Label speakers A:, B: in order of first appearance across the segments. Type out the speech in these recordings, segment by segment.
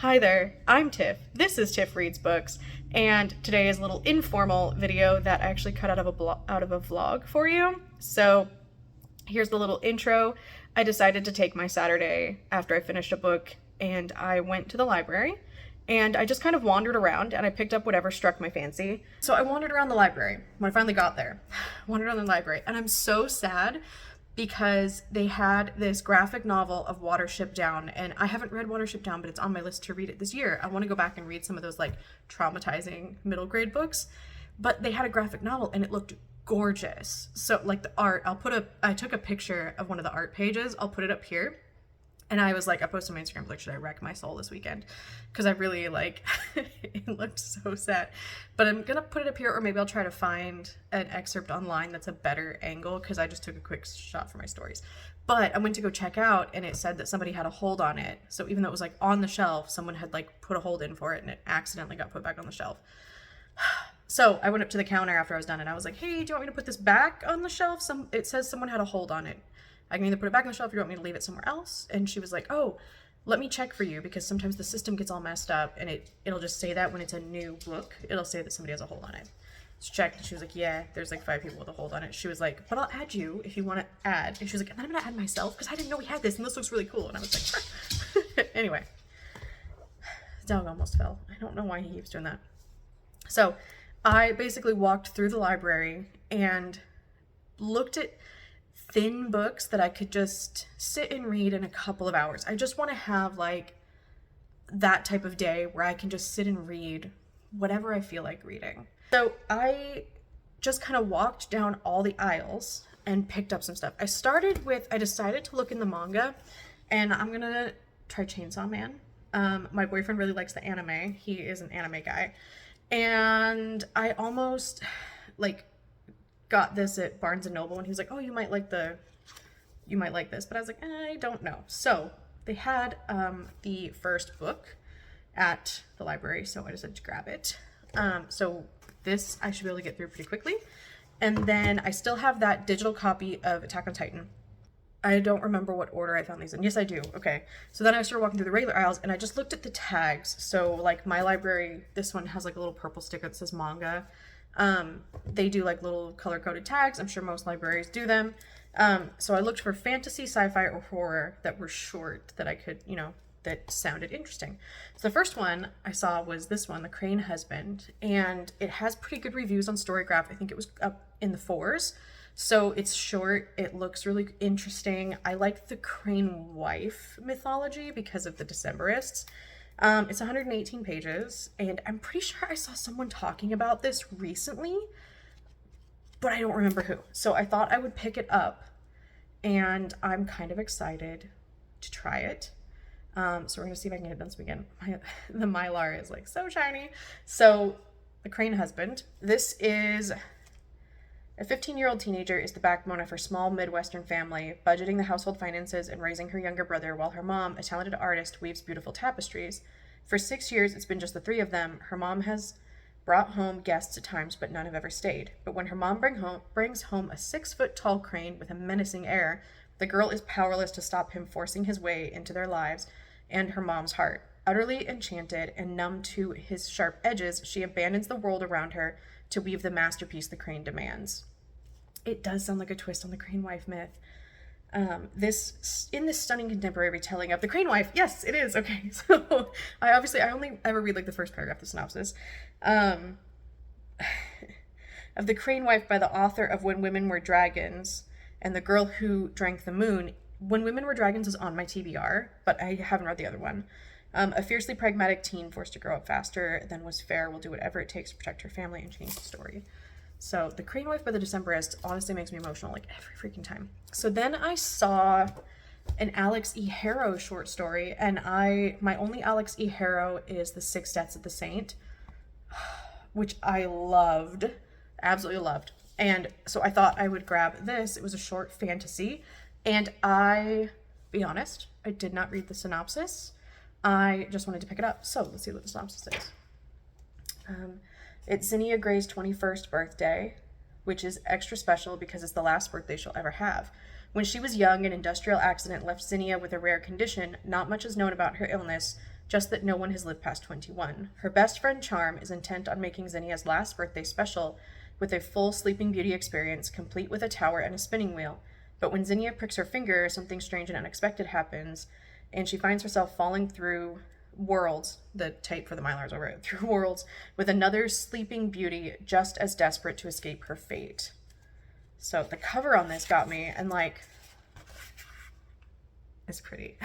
A: Hi there, I'm Tiff. This is Tiff Reads Books, and today is a little informal video that I actually cut out of a vlog for you. So here's the little intro. I decided to take my Saturday after I finished a book, and I went to the library, and I just kind of wandered around, and I picked up whatever struck my fancy. So I wandered around the library when I finally got there. Wandered around the library, and I'm so sad because they had this graphic novel of Watership Down, and I haven't read Watership Down, but it's on my list to read it this year. I want to go back and read some of those like traumatizing middle grade books, but they had a graphic novel and it looked gorgeous. So like the art, I took a picture of one of the art pages. I'll put it up here. And I was like, I posted on my Instagram, like, should I wreck my soul this weekend? Because I really like, it looked so sad. But I'm gonna put it up here, or maybe I'll try to find an excerpt online that's a better angle, because I just took a quick shot for my stories. But I went to go check out, and it said that somebody had a hold on it. So even though it was like on the shelf, someone had like put a hold in for it, and it accidentally got put back on the shelf. So I went up to the counter after I was done, and I was like, hey, do you want me to put this back on the shelf? It says someone had a hold on it. I can either put it back on the shelf or you want me to leave it somewhere else? And she was like, oh, let me check for you, because sometimes the system gets all messed up and it'll just say that when it's a new book, it'll say that somebody has a hold on it. So checked, and she was like, yeah, there's like 5 people with a hold on it. She was like, but I'll add you if you want to add. And she was like, and then I'm gonna add myself because I didn't know we had this and this looks really cool. And I was like, anyway, the dog almost fell. I don't know why he keeps doing that. So I basically walked through the library and looked at thin books that I could just sit and read in a couple of hours. I just want to have like that type of day where I can just sit and read whatever I feel like reading. So I just kind of walked down all the aisles and picked up some stuff. I decided to look in the manga, and I'm gonna try Chainsaw Man. My boyfriend really likes the anime. He is an anime guy. And I almost like got this at Barnes and Noble, and he was like, oh, you might like this, but I was like, I don't know. So they had the first book at the library, so I decided to grab it. So this I should be able to get through pretty quickly, and then I still have that digital copy of Attack on Titan. I don't remember what order I found these in. Yes, I do. Okay. So then I started walking through the regular aisles, and I just looked at the tags. So like my library, this one has like a little purple sticker that says manga. They do like little color-coded tags. I'm sure most libraries do them. So I looked for fantasy, sci-fi, or horror that were short that I could, that sounded interesting. So the first one I saw was this one, The Crane Husband, and it has pretty good reviews on Storygraph. I think it was up in the 4s. So it's short. It looks really interesting. I like the crane wife mythology because of the Decemberists. It's 118 pages, and I'm pretty sure I saw someone talking about this recently, but I don't remember who. So I thought I would pick it up, and I'm kind of excited to try it. So we're gonna see if I can get it done this weekend. The Mylar is like so shiny. So The Crane Husband. This is a 15-year-old teenager is the backbone of her small Midwestern family, budgeting the household finances and raising her younger brother while her mom, a talented artist, weaves beautiful tapestries. For 6 years, it's been just the 3 of them. Her mom has brought home guests at times, but none have ever stayed. But when her mom brings home a 6-foot-tall crane with a menacing air, the girl is powerless to stop him forcing his way into their lives and her mom's heart. Utterly enchanted and numb to his sharp edges, she abandons the world around her to weave the masterpiece the crane demands. It does sound like a twist on the crane wife myth. This stunning contemporary retelling of The Crane Wife, yes, it is. Okay, so I only ever read like the first paragraph, the synopsis, of The Crane Wife by the author of When Women Were Dragons and The Girl Who Drank the Moon. When Women Were Dragons is on my TBR, but I haven't read the other one. A fiercely pragmatic teen forced to grow up faster than was fair will do whatever it takes to protect her family and change the story. So The Crane Wife by the Decemberists honestly makes me emotional like every freaking time. So then I saw an Alex E. Harrow short story, and my only Alex E. Harrow is The Six Deaths of the Saint, which I loved, absolutely loved. And so I thought I would grab this. It was a short fantasy, and be honest, I did not read the synopsis. I just wanted to pick it up. So let's see what the synopsis is. It's Zinnia Gray's 21st birthday, which is extra special because it's the last birthday she'll ever have. When she was young, an industrial accident left Zinnia with a rare condition. Not much is known about her illness, just that no one has lived past 21. Her best friend Charm is intent on making Zinnia's last birthday special with a full Sleeping Beauty experience, complete with a tower and a spinning wheel. But when Zinnia pricks her finger, something strange and unexpected happens, and she finds herself falling through worlds, the tape for the Mylars over it, through worlds with another Sleeping Beauty just as desperate to escape her fate. So the cover on this got me, and like, it's pretty.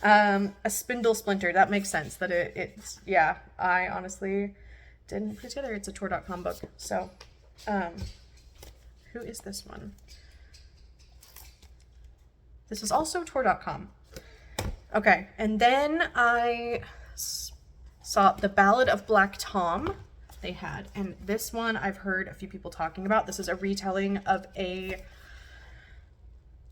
A: A spindle splinter, that makes sense that it's, yeah, I honestly didn't put it together. It's a Tor.com book. So, who is this one? This is also Tor.com. Okay, and then I saw The Ballad of Black Tom they had, and this one I've heard a few people talking about. This is a retelling of a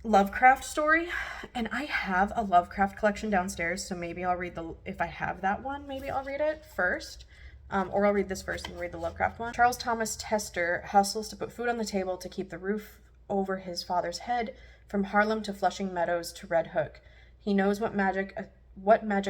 A: Lovecraft story, and I have a Lovecraft collection downstairs, so maybe I'll read if I have that one, maybe I'll read it first. Or I'll read this first and read the Lovecraft one. Charles Thomas Tester hustles to put food on the table to keep the roof over his father's head, from Harlem to Flushing Meadows to Red Hook. He knows what magic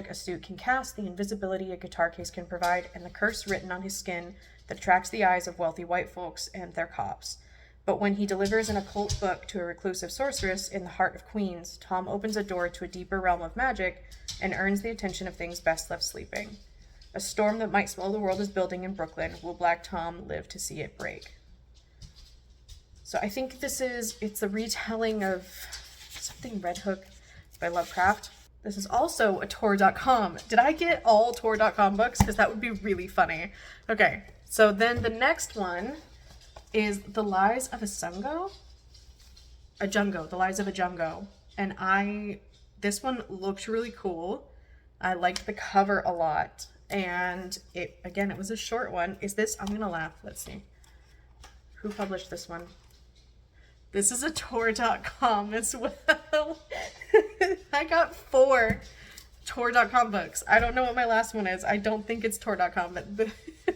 A: a suit can cast, the invisibility a guitar case can provide, and the curse written on his skin that attracts the eyes of wealthy white folks and their cops. But when he delivers an occult book to a reclusive sorceress in the heart of Queens, Tom opens a door to a deeper realm of magic and earns the attention of things best left sleeping. A storm that might swallow the world is building in Brooklyn. Will Black Tom live to see it break? So I think it's a retelling of something Red Hook by Lovecraft. This is also a Tor.com. Did I get all Tor.com books? Because that would be really funny. Okay, so then the next one is The Lies of a Jungo. The Lies of a Jungo. And this one looked really cool. I liked the cover a lot. And it was a short one. I'm gonna laugh. Let's see. Who published this one? This is a Tor.com as well. I got 4 Tor.com books. I don't know what my last one is. I don't think it's Tor.com, but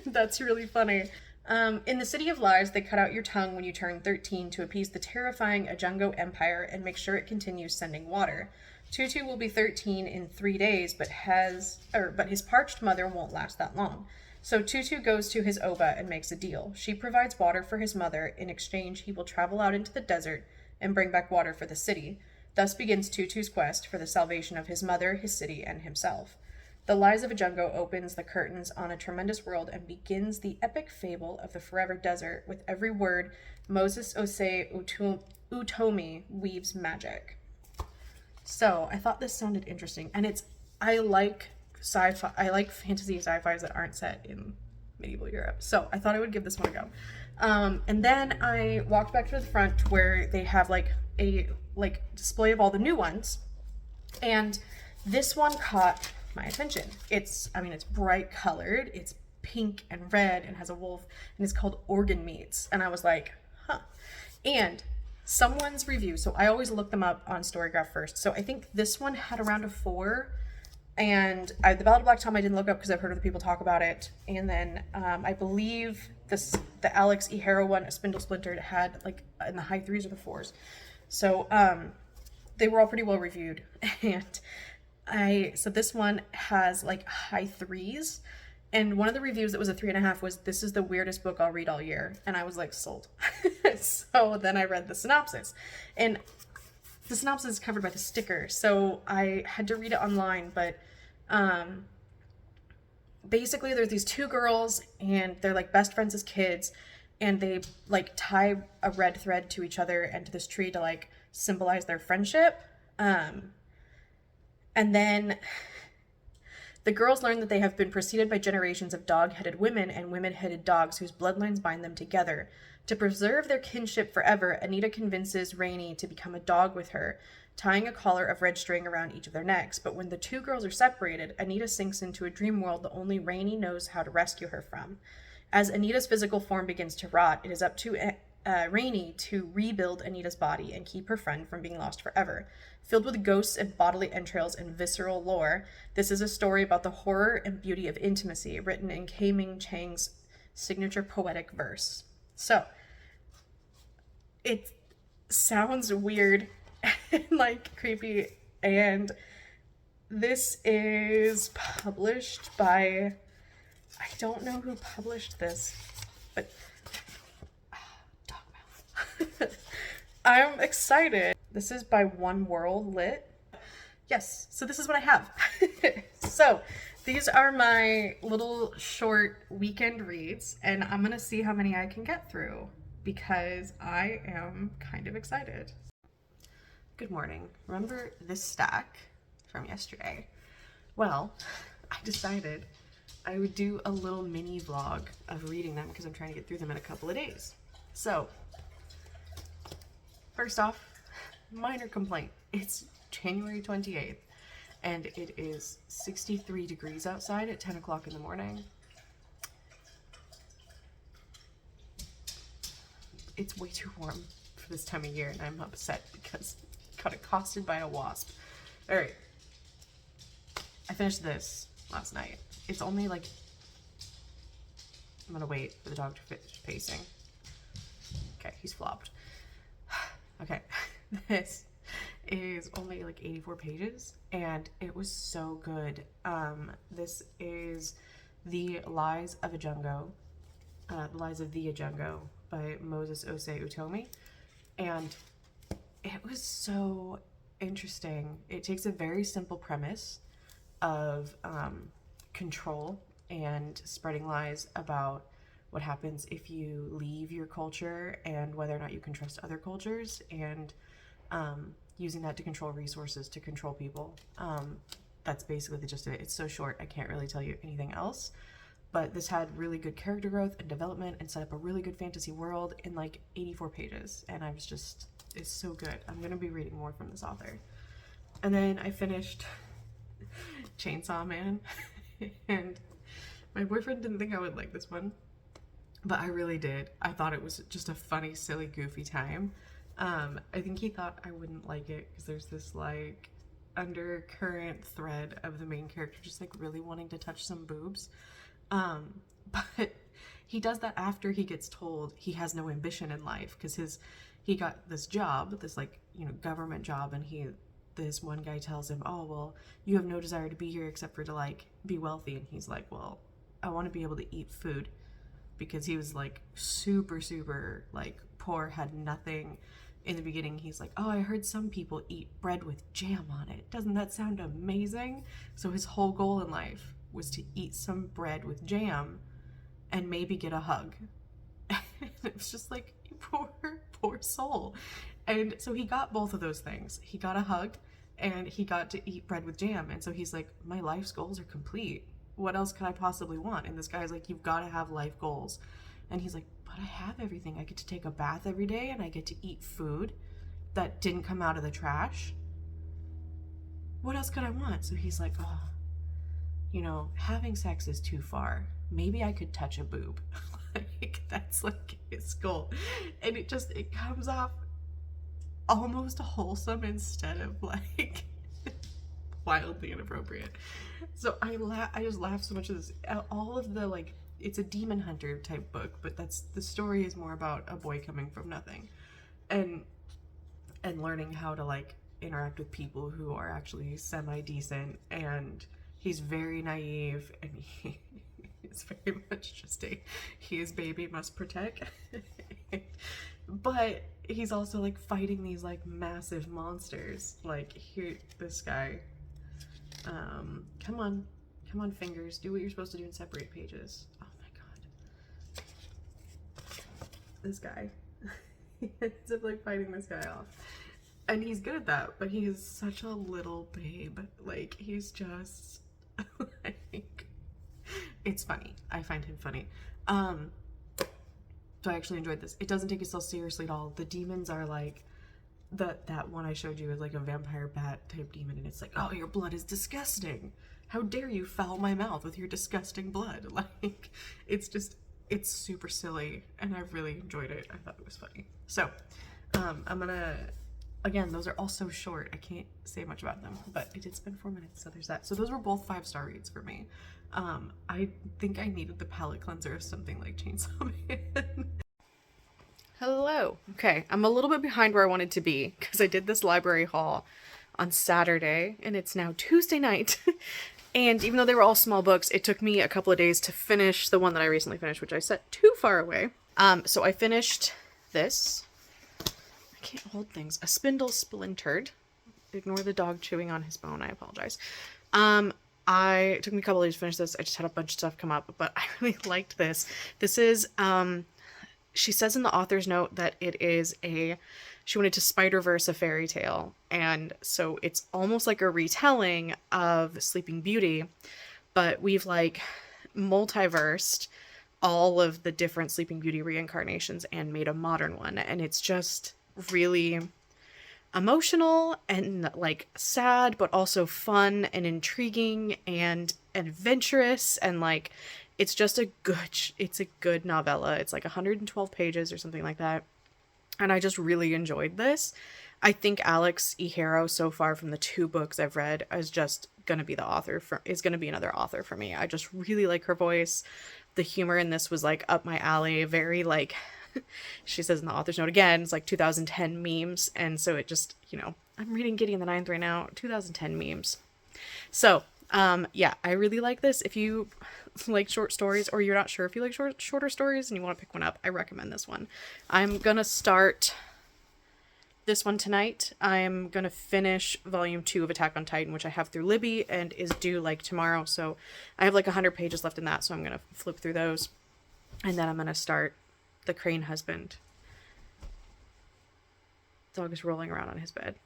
A: that's really funny. In the City of Lies, they cut out your tongue when you turn 13 to appease the terrifying Ajungo Empire and make sure it continues sending water. Tutu will be 13 in 3 days, but his parched mother won't last that long. So Tutu goes to his Oba and makes a deal. She provides water for his mother. In exchange, he will travel out into the desert and bring back water for the city. Thus begins Tutu's quest for the salvation of his mother, his city, and himself. The Lies of a Jungo opens the curtains on a tremendous world and begins the epic fable of the forever desert. With every word, Moses Osei Utomi weaves magic. So I thought this sounded interesting, and I like sci-fi. I like fantasy sci-fis that aren't set in medieval Europe. So I thought I would give this one a go. And then I walked back to the front where they have a display of all the new ones, and this one caught my attention. It's bright colored. It's pink and red and has a wolf, and it's called Organ Meats. And I was like, huh. And someone's review, so I always look them up on Storygraph first. So I think this one had around a 4, and The Ballad of Black Tom I didn't look up because I've heard other people talk about it. And then I believe the Alex E. Harrow one, A Spindle Splinter, had in the high 3s or the 4s. So they were all pretty well reviewed, and so this one has high 3s, and one of the reviews that was a 3.5 was, "This is the weirdest book I'll read all year," and I was sold. So then I read the synopsis, and the synopsis is covered by the sticker, so I had to read it online. But basically there's these 2 girls, and they're best friends as kids, and they tie a red thread to each other and to this tree to symbolize their friendship. And then the girls learn that they have been preceded by generations of dog-headed women and women-headed dogs whose bloodlines bind them together. To preserve their kinship forever, Anita convinces Rainey to become a dog with her, tying a collar of red string around each of their necks. But when the 2 girls are separated, Anita sinks into a dream world that only Rainey knows how to rescue her from. As Anita's physical form begins to rot, it is up to Rainey to rebuild Anita's body and keep her friend from being lost forever. Filled with ghosts and bodily entrails and visceral lore, this is a story about the horror and beauty of intimacy, written in K. Ming Chang's signature poetic verse. So, it sounds weird and creepy, and This is published by, I don't know who published this, but dog mouth. I'm excited. This is by One World Lit. Yes, so this is what I have. So these are my little short weekend reads, and I'm gonna see how many I can get through because I am kind of excited. Good morning. Remember this stack from yesterday? Well, I decided I would do a little mini vlog of reading them because I'm trying to get through them in a couple of days. So, first off, minor complaint. It's January 28th and it is 63 degrees outside at 10 o'clock in the morning. It's way too warm for this time of year and I'm upset because I got accosted by a wasp. All right. I finished this last night. It's only like, I'm gonna wait for the dog to finish pacing. Okay, he's flopped. Okay, this is only like 84 pages and it was so good. This is The Lies of a Jungo, The Lies of the Jungo by Moses Ose Utomi, and it was so interesting. It takes a very simple premise of control and spreading lies about what happens if you leave your culture and whether or not you can trust other cultures, and using that to control resources to control people. That's basically the gist of it. It's so short, I can't really tell you anything else, but this had really good character growth and development and set up a really good fantasy world in like 84 pages, and I was just, it's so good. I'm gonna be reading more from this author. And then I finished Chainsaw Man and my boyfriend didn't think I would like this one, but I really did. I thought it was just a funny, silly, goofy time. I think he thought I wouldn't like it because there's this like undercurrent thread of the main character just like really wanting to touch some boobs. But he does that after he gets told he has no ambition in life because he got this job, this like, you know, government job, and this one guy tells him, oh, well, you have no desire to be here except for to like be wealthy. And he's like, well, I want to be able to eat food, because he was like super, super like poor, had nothing in the beginning. He's like, oh, I heard some people eat bread with jam on it. Doesn't that sound amazing? So his whole goal in life was to eat some bread with jam and maybe get a hug. It was just like, poor soul. And so he got both of those things. He got a hug and he got to eat bread with jam. And so he's like, my life's goals are complete. What else could I possibly want? And this guy's like, you've got to have life goals. And he's like, but I have everything. I get to take a bath every day and I get to eat food that didn't come out of the trash. What else could I want? So he's like, oh, you know, having sex is too far. Maybe I could touch a boob. Like, that's like his goal. And it comes off almost wholesome instead of like wildly inappropriate. So I just laugh so much at this. All of the like, it's a demon hunter type book, but the story is more about a boy coming from nothing and learning how to like interact with people who are actually semi-decent, and he's very naive and he's very much just he is baby must protect. But he's also like fighting these like massive monsters. Like here, this guy, come on fingers, do what you're supposed to do and separate pages. Oh my god, this guy. He ends up like fighting this guy off, and he's good at that, but he is such a little babe. Like, he's just like, it's funny. I find him funny. So I actually enjoyed this. It doesn't take itself seriously at all. The demons are like, that one I showed you is like a vampire bat type demon, and it's like, oh, your blood is disgusting. How dare you foul my mouth with your disgusting blood? Like, it's super silly, and I really enjoyed it. I thought it was funny. So, I'm gonna, again, those are all so short. I can't say much about them, but I did spend 4 minutes, so there's that. So those were both 5-star reads for me. I think I needed the palate cleanser of something like Chainsaw Man. Hello. Okay, I'm a little bit behind where I wanted to be because I did this library haul on Saturday, and it's now Tuesday night. And even though they were all small books, it took me a couple of days to finish the one that I recently finished, which I set too far away. So I finished this. I can't hold things. A Spindle Splintered. Ignore the dog chewing on his bone. I apologize. It took me a couple of days to finish this. I just had a bunch of stuff come up, but I really liked this. This is, she says in the author's note that it is she wanted to Spider-Verse a fairy tale. And so it's almost like a retelling of Sleeping Beauty, but we've like multiversed all of the different Sleeping Beauty reincarnations and made a modern one. And it's just really emotional and like sad, but also fun and intriguing and adventurous, and like it's a good novella. It's like 112 pages or something like that, and I just really enjoyed this. I think Alex Iharo so far from the 2 books I've read is just gonna be another author for me. I just really like her voice. The humor in this was like up my alley, very like she says in the author's note again, it's like 2010 memes. And so it just, I'm reading Gideon the Ninth right now, 2010 memes. So, yeah, I really like this. If you like short stories, or you're not sure if you like shorter stories and you want to pick one up, I recommend this one. I'm going to start this one tonight. I'm going to finish volume 2 of Attack on Titan, which I have through Libby and is due like tomorrow. So I have like 100 pages left in that. So I'm going to flip through those. And then I'm going to start The Crane Husband. Dog is rolling around on his bed.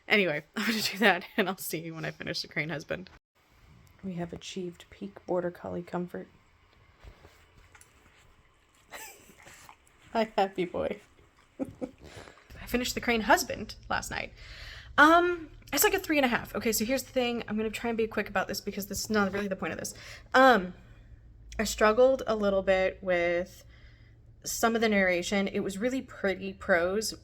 A: Anyway, I'm going to do that, and I'll see you when I finish The Crane Husband. We have achieved peak border collie comfort. Hi, happy boy. I finished The Crane Husband last night. It's like a 3.5. Okay, so here's the thing. I'm going to try and be quick about this because this is not really the point of this. I struggled a little bit with some of the narration. It was really pretty prose.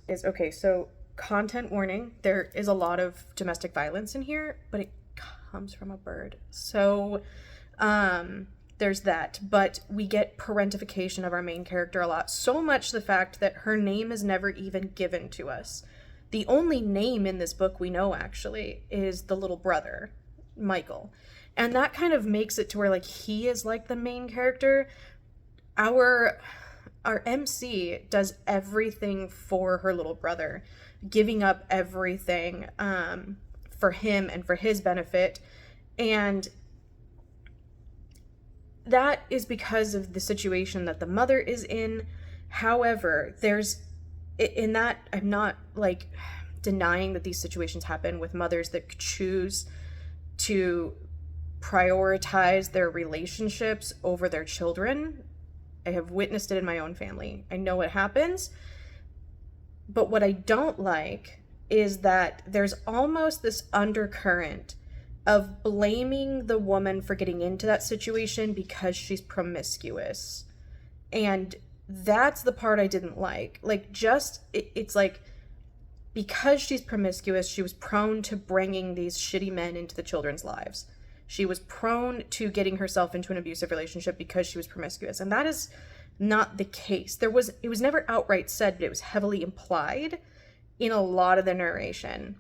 A: So content warning, there is a lot of domestic violence in here, but it comes from a bird. So there's that. But we get parentification of our main character a lot. So much the fact that her name is never even given to us. The only name in this book we know actually is the little brother, Michael. And that kind of makes it to where like he is like the main character. Our MC does everything for her little brother, giving up everything for him and for his benefit. And that is because of the situation that the mother is in. However, in that, I'm not like denying that these situations happen with mothers that choose to prioritize their relationships over their children. I have witnessed it in my own family. I know it happens. But what I don't like is that there's almost this undercurrent of blaming the woman for getting into that situation because she's promiscuous. And that's the part I didn't like. Like, it's like, because she's promiscuous, she was prone to bringing these shitty men into the children's lives. She was prone to getting herself into an abusive relationship because she was promiscuous. And that is not the case. It was never outright said, but it was heavily implied in a lot of the narration.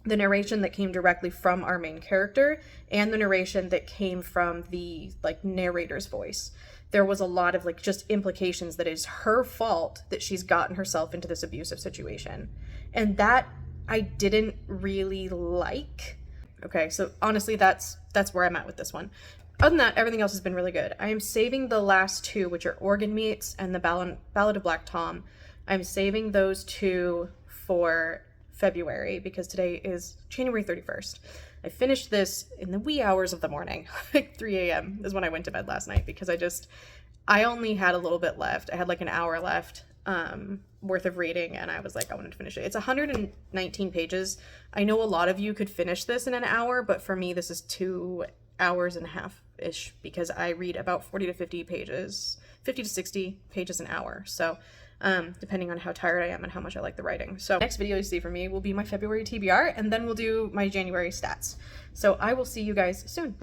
A: The narration that came directly from our main character and the narration that came from the like narrator's voice. There was a lot of like just implications that it's her fault that she's gotten herself into this abusive situation. And that I didn't really like. Okay, so honestly, that's where I'm at with this one. Other than that, everything else has been really good. I am saving the last 2, which are Organ Meats and the Ballad of Black Tom. I'm saving those 2 for February because today is January 31st. I finished this in the wee hours of the morning, like 3 a.m. is when I went to bed last night because I only had a little bit left. I had like an hour left worth of reading, and I was like, I wanted to finish it. It's 119 pages. I know a lot of you could finish this in an hour, but for me, this is 2 hours and a half-ish because I read about 40 to 50 pages, 50 to 60 pages an hour. So depending on how tired I am and how much I like the writing. So next video you see from me will be my February TBR, and then we'll do my January stats. So I will see you guys soon.